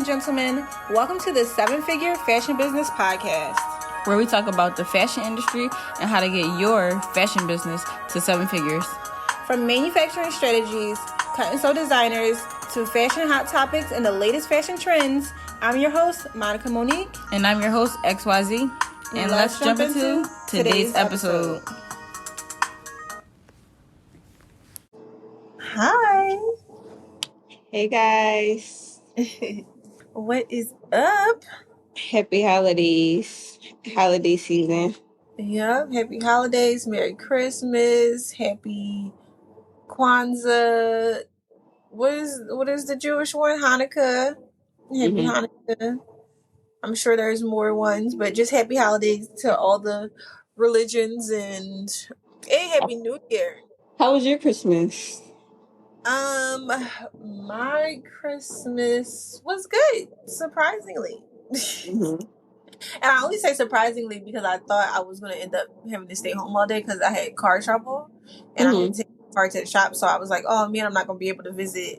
and gentlemen. Welcome to the 7-Figure Fashion Business Podcast, where we talk about the fashion industry and how to get your fashion business to 7 figures. From manufacturing strategies, cut and sew designers, to fashion hot topics and the latest fashion trends, I'm your host, Monica Monique. And I'm your host, XYZ. And let's jump into today's episode. Hi. Hey, guys. What is up? Happy holidays. Holiday season. Yep. Happy holidays. Merry Christmas. Happy Kwanzaa. What is the Jewish one? Hanukkah. Happy Hanukkah. I'm sure there's more ones, but just happy holidays to all the religions and happy New Year. How was your Christmas? My Christmas was good, surprisingly. And I only say surprisingly because I thought I was going to end up having to stay home all day because I had car trouble and I had to take the car to the shop. So I was like, oh man, I'm not going to be able to visit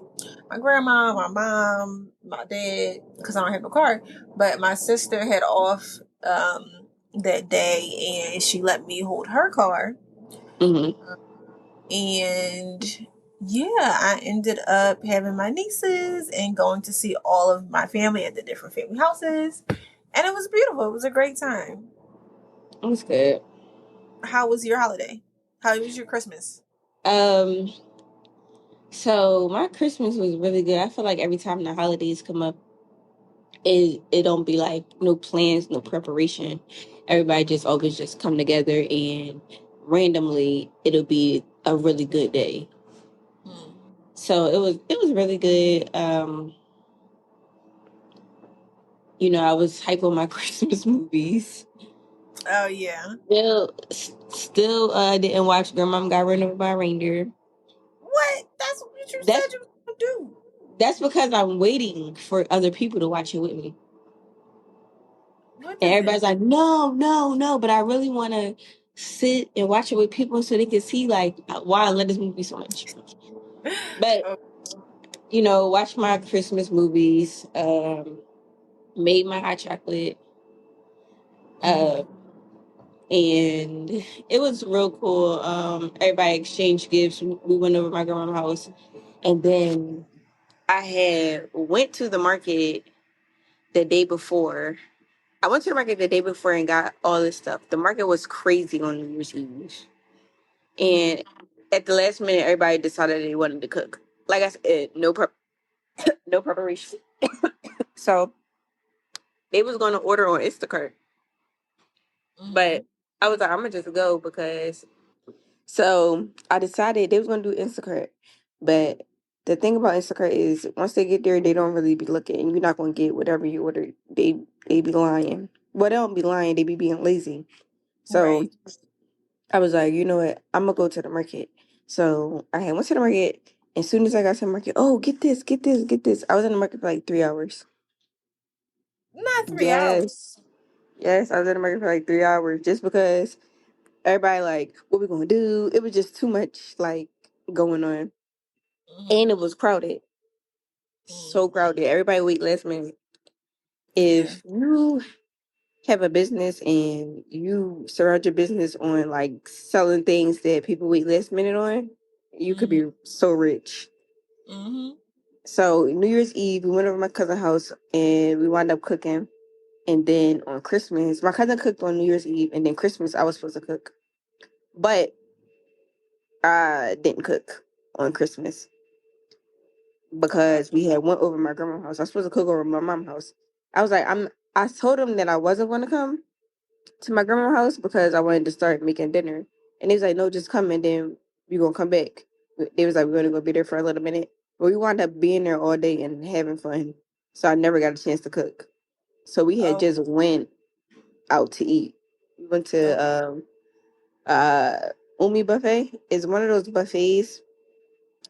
my grandma, my mom, my dad because I don't have no car. But my sister had off that day and she let me hold her car. And yeah, I ended up having my nieces and going to see all of my family at the different family houses. And it was beautiful. It was a great time. It was good. How was your holiday? How was your Christmas? So my Christmas was really good. I feel like every time the holidays come up, it don't be like no plans, no preparation. Everybody just always just come together and randomly it'll be a really good day. So it was really good. I was hype on my Christmas movies. Oh yeah. Still didn't watch Grandma Got Run Over by a Reindeer. What? That's what you said you were gonna do. That's because I'm waiting for other people to watch it with me. And everybody's like, no, but I really want to sit and watch it with people so they can see like why I love this movie so much. But watch my Christmas movies, made my hot chocolate, and it was real cool. Everybody exchanged gifts. We went over to my grandma's house, and then I had went to the market the day before. I went to the market the day before and got all this stuff. The market was crazy on New Year's Eve. And at the last minute, everybody decided they wanted to cook. Like I said, no preparation. So they was going to order on Instacart. But I was like, I'm going to just go because... So I decided they was going to do Instacart. But the thing about Instacart is once they get there, they don't really be looking. You're not going to get whatever you order. They be lying. Well, they don't be lying. They be being lazy. So I was like, you know what? I'm going to go to the market. So I went to the market. As soon as I got to the market, oh, get this. I was in the market for like 3 hours. Not 3 hours. Yes, I was in the market for like 3 hours just because everybody like, what we going to do? It was just too much like going on. And it was crowded. So crowded. Everybody wait last minute. If you have a business and you surround your business on like selling things that people wait last minute on, you could be so rich. So New Year's Eve, we went over to my cousin's house and we wound up cooking. And then on Christmas, my cousin cooked on New Year's Eve, and then Christmas I was supposed to cook. But I didn't cook on Christmas because we had went over my grandma's house. I was supposed to cook over my mom's house. I was like, I told them that I wasn't going to come to my grandma's house because I wanted to start making dinner. And he was like, no, just come and then we're going to come back. They was like, we're going to go be there for a little minute. But we wound up being there all day and having fun. So I never got a chance to cook. So we had just went out to eat. We went to Umi Buffet. It's one of those buffets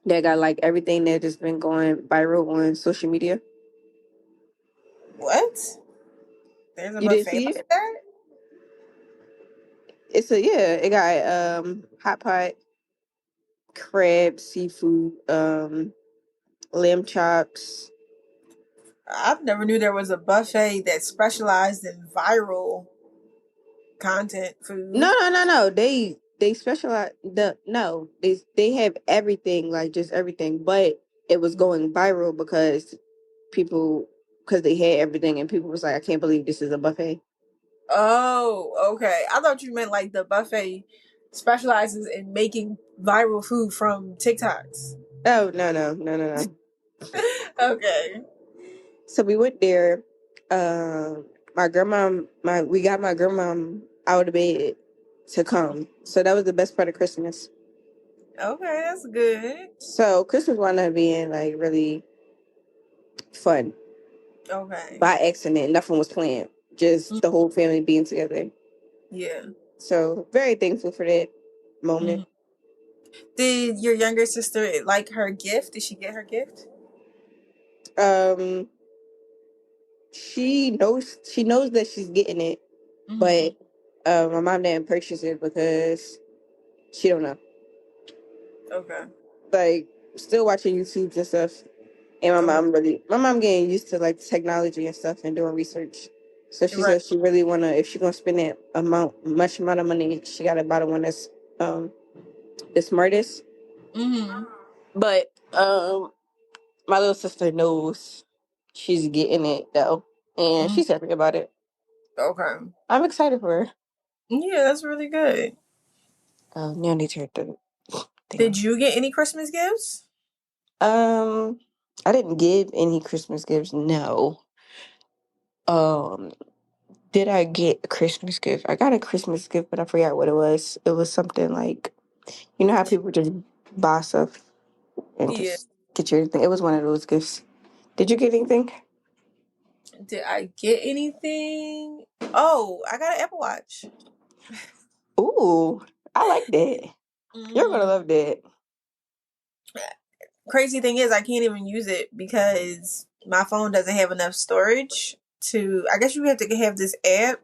that got like everything that just been going viral on social media. What? There's a You didn't buffet see like it? that? It got hot pot, crab, seafood, lamb chops. I've never knew there was a buffet that specialized in viral content food. No. They specialize they have everything, like just everything, but it was going viral because they had everything and people was like, I can't believe this is a buffet. Oh, okay. I thought you meant like the buffet specializes in making viral food from TikToks. Oh no. Okay. So we went there. My grandma, we got my grandma out of bed to come. So that was the best part of Christmas. Okay, that's good. So Christmas wound up being like really fun Okay. by accident. Nothing was planned. Just Mm, the whole family being together. yeah. So very thankful for that moment. Mhm. Did your younger sister like her gift? Did she get her gift? Um, she knows that she's getting it, Hmm. but my mom didn't purchase it because she don't know. Okay. Like still watching YouTube and stuff. And Okay. my mom getting used to like technology and stuff and doing research. So she Right. said she really wanna if she gonna spend that much amount of money, she gotta buy the one that's the smartest. Hmm. But my little sister knows she's getting it though. And Hmm. she's happy about it. Okay. I'm excited for her. Yeah, that's really good. Now I need to hear the Did thing. you get any Christmas gifts? Um I didn't give any Christmas gifts, no. Um Did I get a Christmas gift? I got a Christmas gift, but I forgot what it was. It was something like, you know how people just buy stuff and Yeah. just get you anything? It was one of those gifts. Did you get anything? Did I get anything? Oh, I got an Apple Watch. Ooh, I like that. You're gonna Hmm. love that. Crazy thing is, I can't even use it because my phone doesn't have enough storage to. I guess you have to have this app,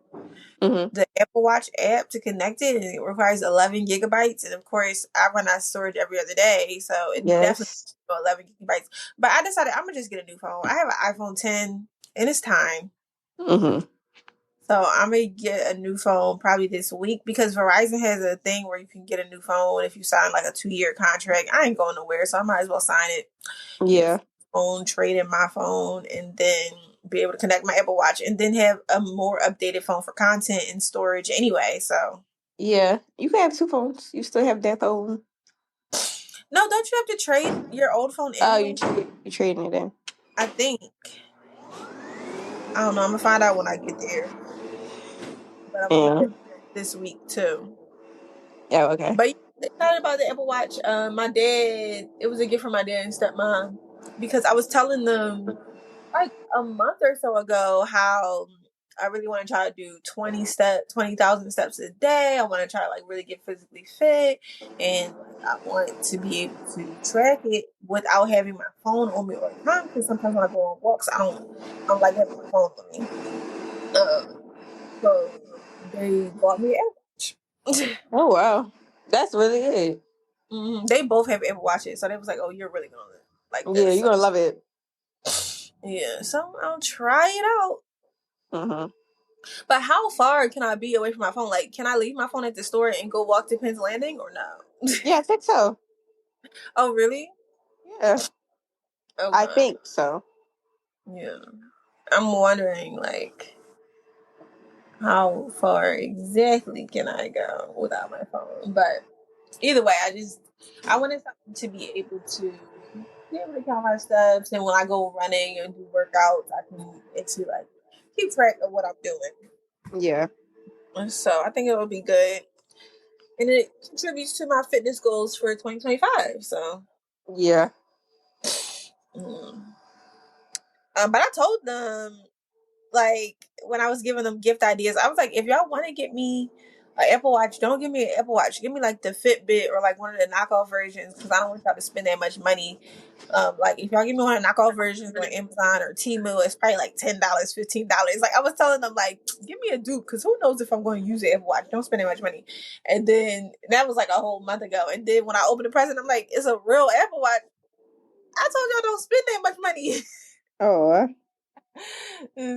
Mm-hmm. the Apple Watch app, to connect it, and it requires 11 gigabytes. And of course, I run out of storage every other day, so it definitely Yes. 11 gigabytes. But I decided I'm gonna just get a new phone. I have an iPhone 10, and it's time. Mm-hmm. So I'm gonna get a new phone probably this week because Verizon has a thing where you can get a new phone if you sign like a 2-year contract. I ain't going nowhere, so I might as well sign it. Get a Yeah. phone, trade in my phone, and then be able to connect my Apple Watch, and then have a more updated phone for content and storage anyway. So Yeah. You can have two phones. You still have that phone. no, don't you have to trade your old phone Oh, in when you trading it in. I think I don't know. I'm gonna find out when I get there, but I'm gonna Yeah. get there this week too. Yeah, okay. But yeah, excited about the Apple Watch. My dad, it was a gift from my dad and stepmom because I was telling them like a month or so ago how I really want to try to do 20,000 steps a day. I want to try to like really get physically fit, and like I want to be able to track it without having my phone on me all the time. Because sometimes when I go on walks, I don't like having my phone on me. So they bought me an Apple Watch. Oh wow. That's really it. They both have Apple Watches, so they was like, "Oh, you're really gonna like Yeah, this." you're So gonna love it. yeah, so I'll try it out. Mm-hmm. But how far can I be away from my phone? Like, can I leave my phone at the store and go walk to Penn's Landing or no? Yeah, I think so. Oh, really? Yeah. I Okay. think so. Yeah. I'm wondering, like, how far exactly can I go without my phone? But either way, I wanted something to be able to count my steps, and when I go running and do workouts, I can actually like keep track of what I'm doing. Yeah. So I think it would be good, and it contributes to my fitness goals for 2025. So, Yeah. mm. But I told them like when I was giving them gift ideas, I was like, if y'all want to get me an Apple Watch, don't give me an Apple Watch. Give me like the Fitbit or like one of the knockoff versions because I don't want y'all to spend that much money. Like if y'all give me one of the knockoff versions on Amazon or Temu, it's probably like $10, $15. Like I was telling them, like, give me a dupe because who knows if I'm going to use the Apple Watch? Don't spend that much money. And then that was like a whole month ago. And then when I opened the present, I'm like, it's a real Apple Watch. I told y'all don't spend that much money. Oh.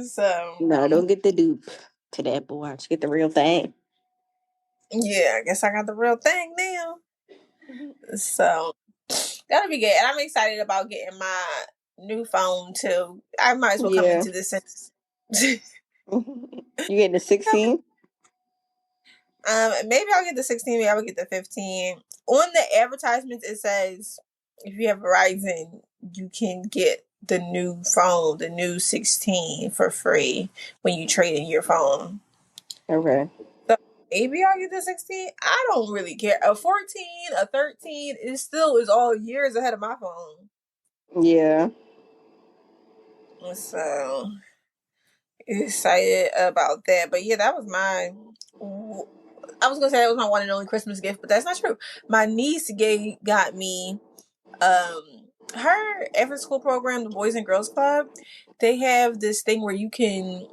So No, don't get the dupe to the Apple Watch. Get the real thing. yeah, I guess I got the real thing now. So that'll be good. And I'm excited about getting my new phone too. I might as well come Yeah. into this. You getting the 16? Maybe I'll get the 16. Maybe I'll get the 15. On the advertisements, it says if you have Verizon, you can get the new phone, the new 16, for free when you trade in your phone. Okay. So maybe I'll get the 16. I don't really care. A 14, a 13 is all years ahead of my phone. Yeah. So excited about that. But yeah, that was my. I was gonna say that was my one and only Christmas gift, but that's not true. My niece got me her after school program, the Boys and Girls Club. They have this thing where you can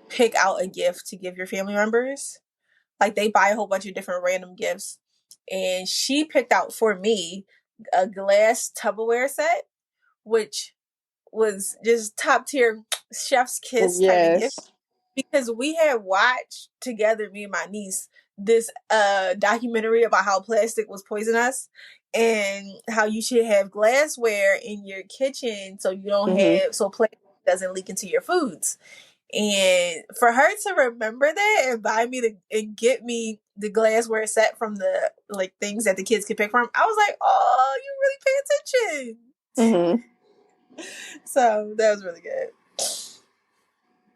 pick out a gift to give your family members. Like they buy a whole bunch of different random gifts, and she picked out for me a glass Tupperware set, which was just top tier chef's kiss type of gift Yes. because we had watched together, me and my niece, this documentary about how plastic was poisoning us and how you should have glassware in your kitchen so you don't Mm-hmm. have so plastic doesn't leak into your foods. And for her to remember that and buy me and get me the glassware set from the like things that the kids could pick from, I was like, oh, you really pay attention. Mm-hmm. So that was really good.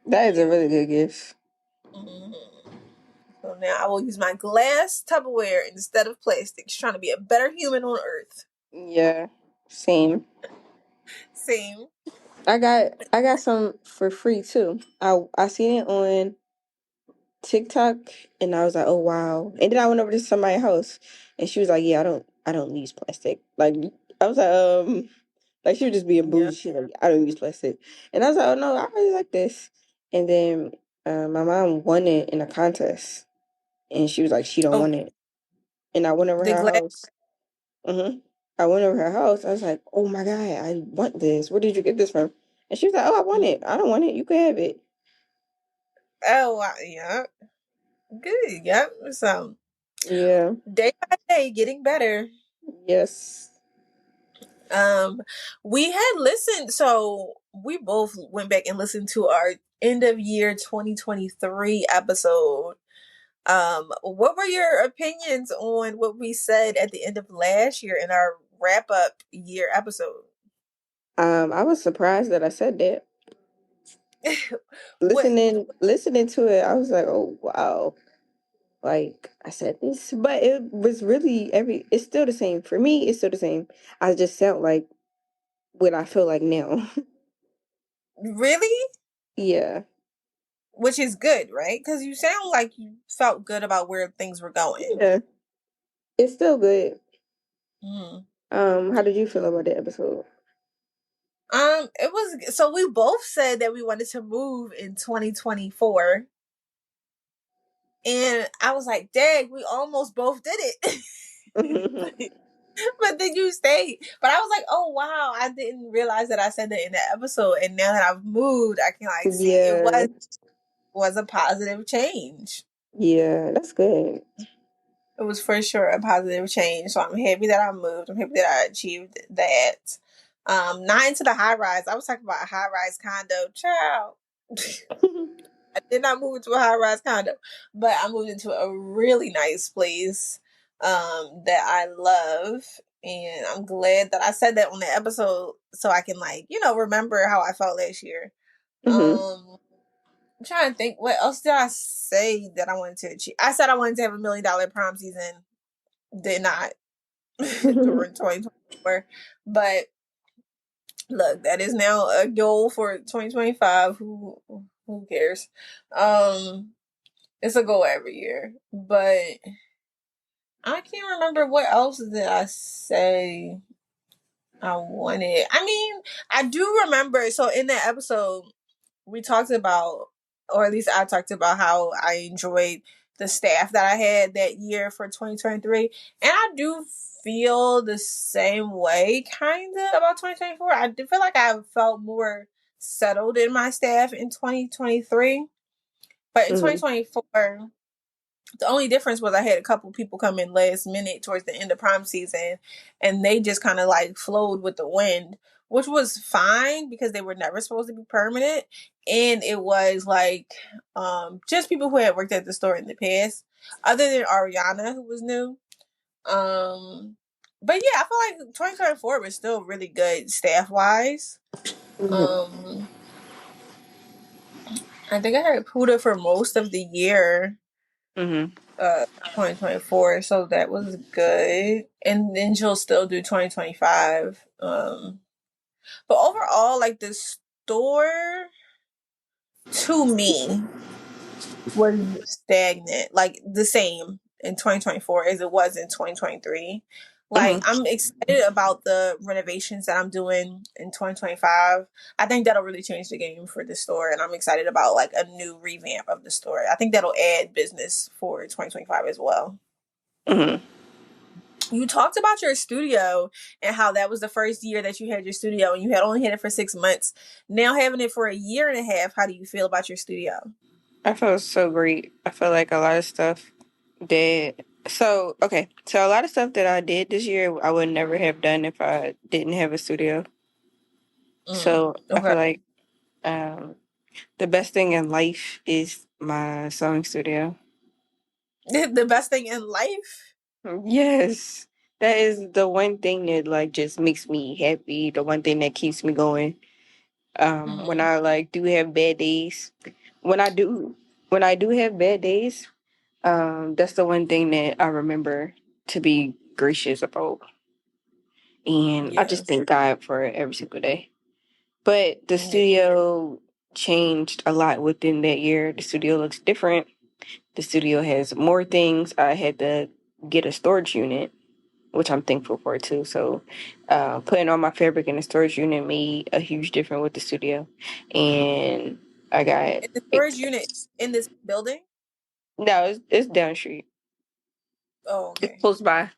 That is a Yeah. really good gift. Mhm. So now I will use my glass Tupperware instead of plastic. Just trying to be a better human on earth. Yeah. Same. Same. I got some for free too. I seen it on TikTok and I was like, oh wow. And then I went over to somebody's house and she was like, yeah, I don't use plastic. Like I was like she was just being Yeah. bougie. She like, I don't use plastic. And I was like, oh no, I really like this. And then my mom won it in a contest and she was like, she don't Oh, want it. And I went over the her glass. house. Mm-hmm. I went over her house. I was like, oh my God, I want this. Where did you get this from? And she was like, oh, I want it. I don't want it. You can have it. Oh, yeah. Good. Yep. So Yeah. day by day, getting better. Yes. Um, we had listened. So we both went back and listened to our end of year 2023 episode. What were your opinions on what we said at the end of last year in our wrap up year episode? I was surprised that I said that. What Listening to it, I was like, oh wow. Like I said this, but it was really it's still the same. For me, it's still the same. I just sound like what I feel like now. really? Yeah. Which is good, right? Because you sound like you felt good about where things were going. Yeah. It's still good. Mm. How did you feel about the episode? It was so we both said that we wanted to move in 2024. And I was like, dang, we almost both did it. but, but then you stayed. But I was like, oh wow, I didn't realize that I said that in the episode. And now that I've moved, I can like see it Yeah. was a positive change. Yeah, that's good. It was for sure a positive change. So I'm happy that I moved. I'm happy that I achieved that. Not into the high rise. I was talking about a high rise condo. Child. I did not move into a high rise condo, but I moved into a really nice place that I love. And I'm glad that I said that on the episode so I can like, remember how I felt last year. Hmm. I'm trying to think what else did I say that I wanted to achieve. I said I wanted to have $1 million prom season. Did not during 2024. But look, that is now a goal for 2025. Who cares? It's a goal every year. But I can't remember what else did I say I wanted. I mean, I do remember. So in that episode, we talked about, or at least I talked about how I enjoyed the staff that I had that year for 2023. And I do feel the same way kind of about 2024. I do feel like I felt more settled in my staff in 2023. But in Mm-hmm. 2024, the only difference was I had a couple people come in last minute towards the end of prime season, and they just kind of like flowed with the wind, which was fine because they were never supposed to be permanent. And it was like just people who had worked at the store in the past, other than Ariana, who was new. Um, but yeah, I feel like 2024 was still really good staff wise. Mm-hmm. Um, I think I had Puda for most of the year, Mm-hmm. 2024, so that was good. And then she'll still do 2025. But overall, like the store to me was stagnant, like the same in 2024 as it was in 2023. Like Mm-hmm. I'm excited about the renovations that I'm doing in 2025. I think that'll really change the game for the store, and I'm excited about like a new revamp of the store. I think that'll add business for 2025 as well. Mm-hmm. You talked about your studio and how that was the first year that you had your studio and you had only had it for 6 months. Now having it for a year and a half, how do you feel about your studio? I feel so great. I feel like a lot of stuff that so a lot of stuff that I did this year I would never have done if I didn't have a studio. So I Okay. feel like um the best thing in life is my sewing studio. The best thing in life? Yes. That is the one thing that like just makes me happy, the one thing that keeps me going. When Mm-hmm. I like do have bad days, when I do when I do have bad days, that's the one thing that I remember to be gracious about. And I Yeah. just thank God for it every single day. But the Yeah. studio changed a lot within that year. The studio looks different. The studio has more things. I had to get a storage unit, which I'm thankful for too. So, putting all my fabric in the storage unit made a huge difference with the studio. And I got And the storage it. unit in this building? No, it's down the street. Oh, It's okay. close by.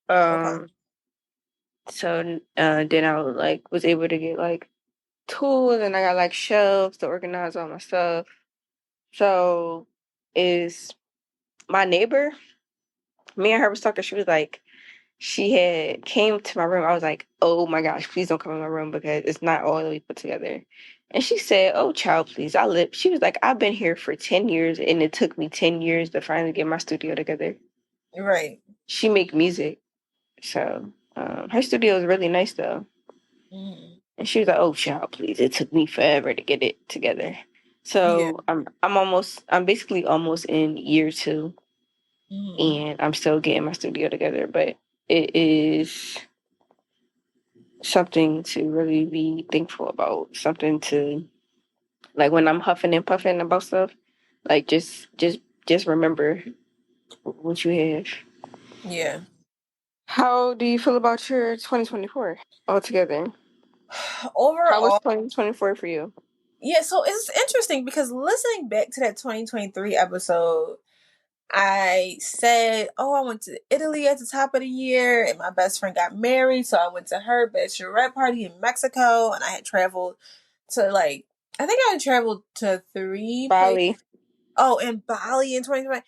Okay. Um, so then I was able to get like tools, and I got like shelves to organize all my stuff. So is my neighbor, me and her was talking, she was like, she had came to my room. I was like, oh my gosh, please don't come in my room because it's not all the way put together. And she said, oh child, please. She was like, I've been here for 10 years and it took me 10 years to finally get my studio together. Right. She make music. So her studio is really nice though. Mm-hmm. And she was like, "Oh, child, please! It took me forever to get it together." Yeah. So I'm basically almost in year two, Mm-hmm. and I'm still getting my studio together. But it is something to really be thankful about. Something to like when I'm huffing and puffing about stuff. Like just remember what you have. Yeah. How do you feel about your 2024 altogether? How was Overall, 2024 for you? yeah, so it's interesting because listening back to that 2023 episode, I said, "Oh, I went to Italy at the top of the year, and my best friend got married, so I went to her bachelorette party in Mexico, and I had traveled to like, I think I had traveled to three places. Bali. Oh, in Bali in 2020.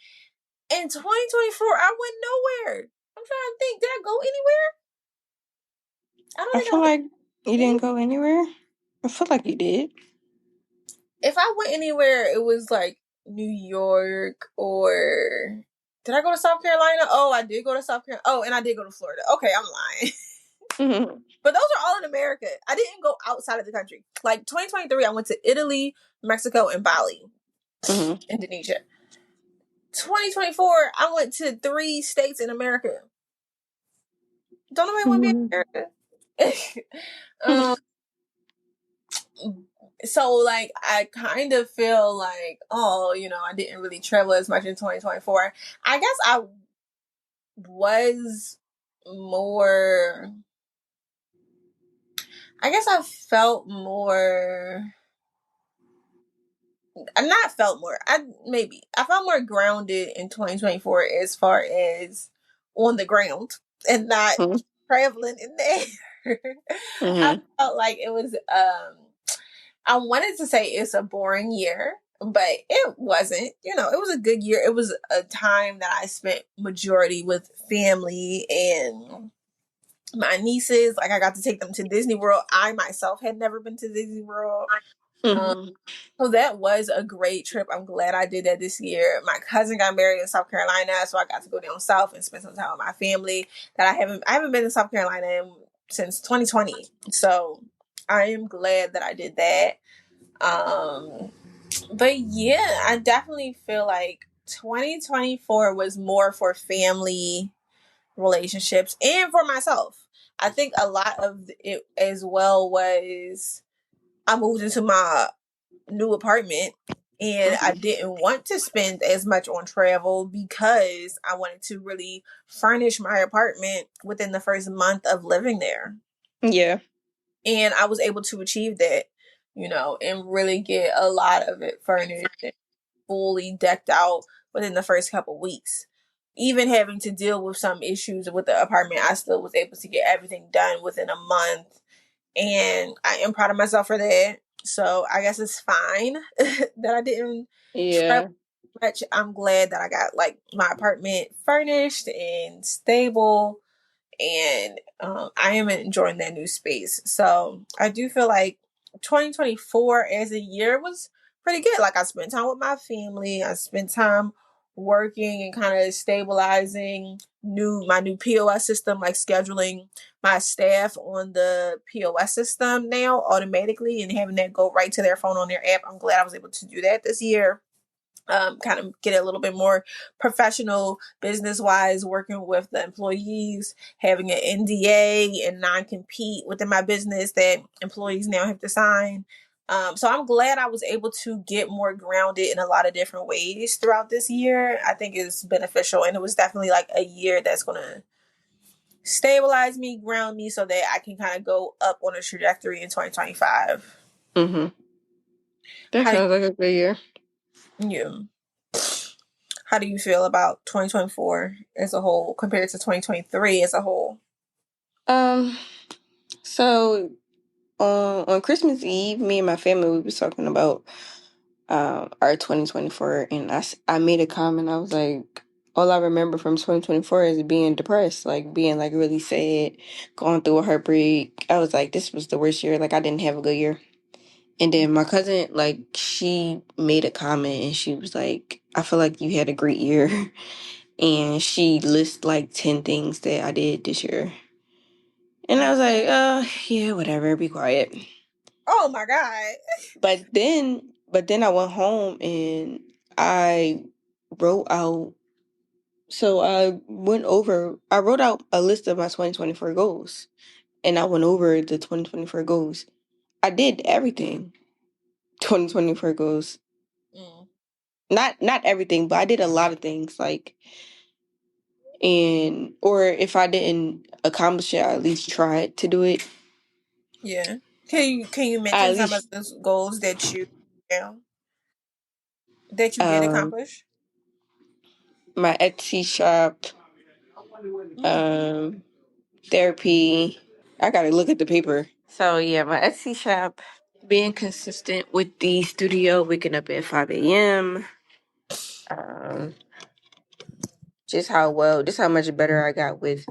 In 2024, I went nowhere. I'm trying to think, did I go anywhere? I don't I think feel I went like you any. didn't go anywhere. I feel like you did. If I went anywhere, it was like New York or did I go to South Carolina? Oh, I did go to South Carolina. Oh, and I did go to Florida. Okay, I'm lying. Hmm. But those are all in America. I didn't go outside of the country. Like 2023, I went to Italy, Mexico, and Bali, Hmm. Indonesia. 2024, I went to 3 states in America. Don't nobody want to be Hmm. in America. um, so like I kind of feel like, oh, I didn't really travel as much in 2024. I guess I was more. I guess I felt more. I not felt more. I felt more grounded in 2024 as far as on the ground and not traveling in there. I Mm-hmm. felt like it was I wanted to say it's a boring year, but it wasn't. You know, it was a good year. It was a time that I spent majority with family and my nieces. Like I got to take them to Disney World. I myself had never been to Disney World. Um, Mm-hmm. so that was a great trip. I'm glad I did that this year. My cousin got married in South Carolina, so I got to go down south and spend some time with my family. That I haven't been to South Carolina since 2020. So I am glad that I did that. Um, but yeah, I definitely feel like 2024 was more for family relationships and for myself. I think a lot of it as well was I moved into my new apartment and I Mm-hmm. didn't want to spend as much on travel because I wanted to really furnish my apartment within the first month of living there. Yeah. And I was able to achieve that, and really get a lot of it furnished and fully decked out within the first couple weeks. Even having to deal with some issues with the apartment, I still was able to get everything done within a month. And I am proud of myself for that. So I guess it's fine that I didn't travel Yeah. much. I'm glad that I got like my apartment furnished and stable, and I am enjoying that new space. So I do feel like 2024 as a year was pretty good. Like I spent time with my family. I spent time working and kind of stabilizing my new POS system, like scheduling my staff on the POS system now automatically and having that go right to their phone on their app. I'm glad I was able to do that this year. Kind of get a little bit more professional business wise, working with the employees, having an NDA and non compete within my business that employees now have to sign. So I'm glad I was able to get more grounded in a lot of different ways throughout this year. I think it's beneficial, and it was definitely like a year that's going to stabilize me, ground me, so that I can kind of go up on a trajectory in 2025. Mm-hmm. That How do sounds like a good year. you? How do you feel about 2024 as a whole compared to 2023 as a whole? Um. So on Christmas Eve, me and my family we was talking about our 2024, and I made a comment. I was like, all I remember from 2024 is being depressed, like being like really sad, going through a heartbreak. I was like, this was the worst year. Like I didn't have a good year. And then my cousin, like, she made a comment and she was like, I feel like you had a great year. And she lists like 10 things that I did this year. And I was like, yeah, whatever, be quiet. Oh my God. But then I went home and I wrote out, so I wrote out a list of my 2024 goals. And I went over the 2024 goals. I did everything. 2024 goals. Mm, Not everything, but I did a lot of things like, and or if I didn't accomplish it, I at least tried to do it. yeah. Can you I mention at some of least those goals yeah, that you did um accomplish? my Etsy shop, Mm, um therapy. I gotta look at the paper. So yeah, my Etsy shop, being consistent with the studio, waking up at 5 a.m. Um, just how much better I got with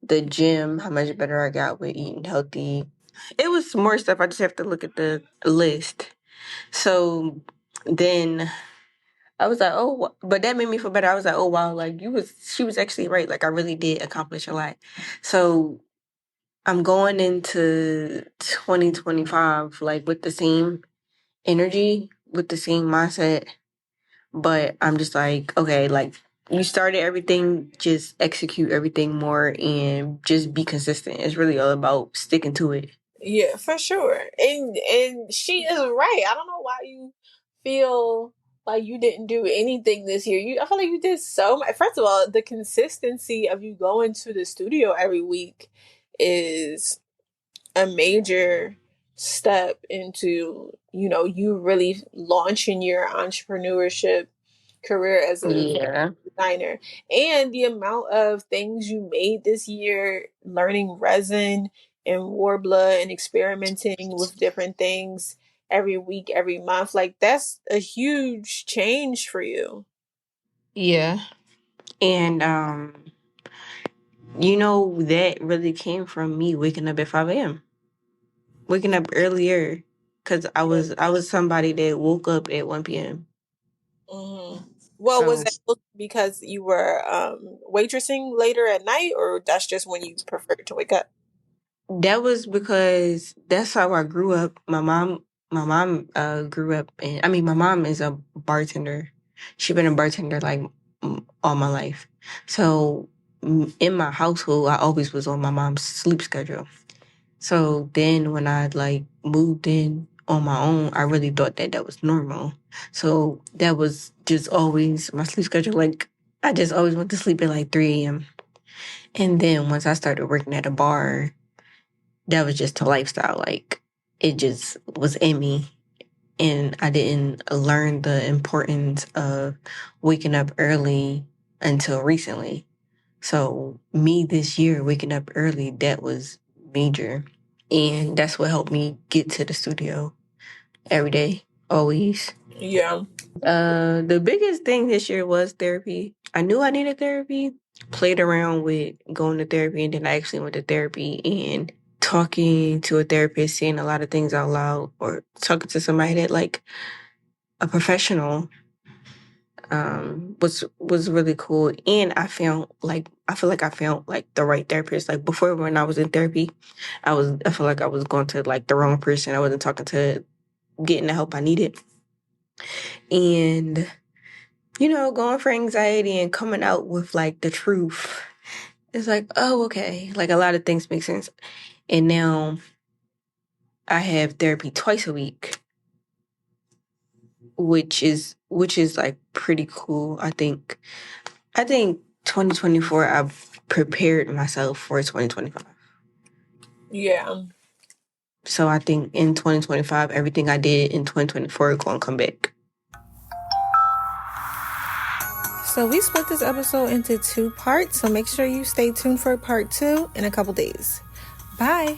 the gym, how much better I got with eating healthy. It was more stuff. I just have to look at the list. So then I was like, oh, but that made me feel better. I was like, oh wow, like she was actually right. Like I really did accomplish a lot. So I'm going into 2025 like with the same energy, with the same mindset, but I'm just like, okay, like you started everything, just execute everything more and just be consistent. It's really all about sticking to it. yeah, for sure. And she is right. I don't know why you feel like you didn't do anything this year. I feel like you did so much. First of all, the consistency of you going to the studio every week is a major step into you really launching your entrepreneurship career as a Yeah. designer, and the amount of things you made this year learning resin, and Warbler and experimenting with different things every week, every month. Like that's a huge change for you. Yeah. And that really came from me waking up at 5 a.m. Waking up earlier, because I was somebody that woke up at 1 p.m. Mm-hmm. Well, was So that because you were waitressing later at night, or that's just when you preferred to wake up? that was because that's how I grew up. My mom grew up, and I mean, my mom is a bartender. She's been a bartender like all my life. So in my household, I always was on my mom's sleep schedule. So then when I like moved in on my own, I really thought that that was normal. So that was just always my sleep schedule. Like I just always went to sleep at like 3 a.m. And then once I started working at a bar, that was just a lifestyle. Like it just was in me. And I didn't learn the importance of waking up early until recently. So me this year waking up early, that was major. And that's what helped me get to the studio every day, always. Yeah. The biggest thing this year was therapy. I knew I needed therapy, played around with going to therapy, and then I actually went to therapy and talking to a therapist, saying a lot of things out loud, or talking to somebody that like a professional was really cool. And I feel like I found like the right therapist. Like before when I was in therapy, I feel like I was going to like the wrong person. I wasn't talking to getting the help I needed. And going for anxiety and coming out with like the truth. It's like, oh, okay. Like a lot of things make sense. And now I have therapy twice a week, which is like pretty cool. I think 2024 I've prepared myself for 2025. Yeah. So I think in 2025 everything I did in 2024 is going to come back. So we split this episode into 2 parts. So make sure you stay tuned for part 2 in a couple days. Bye.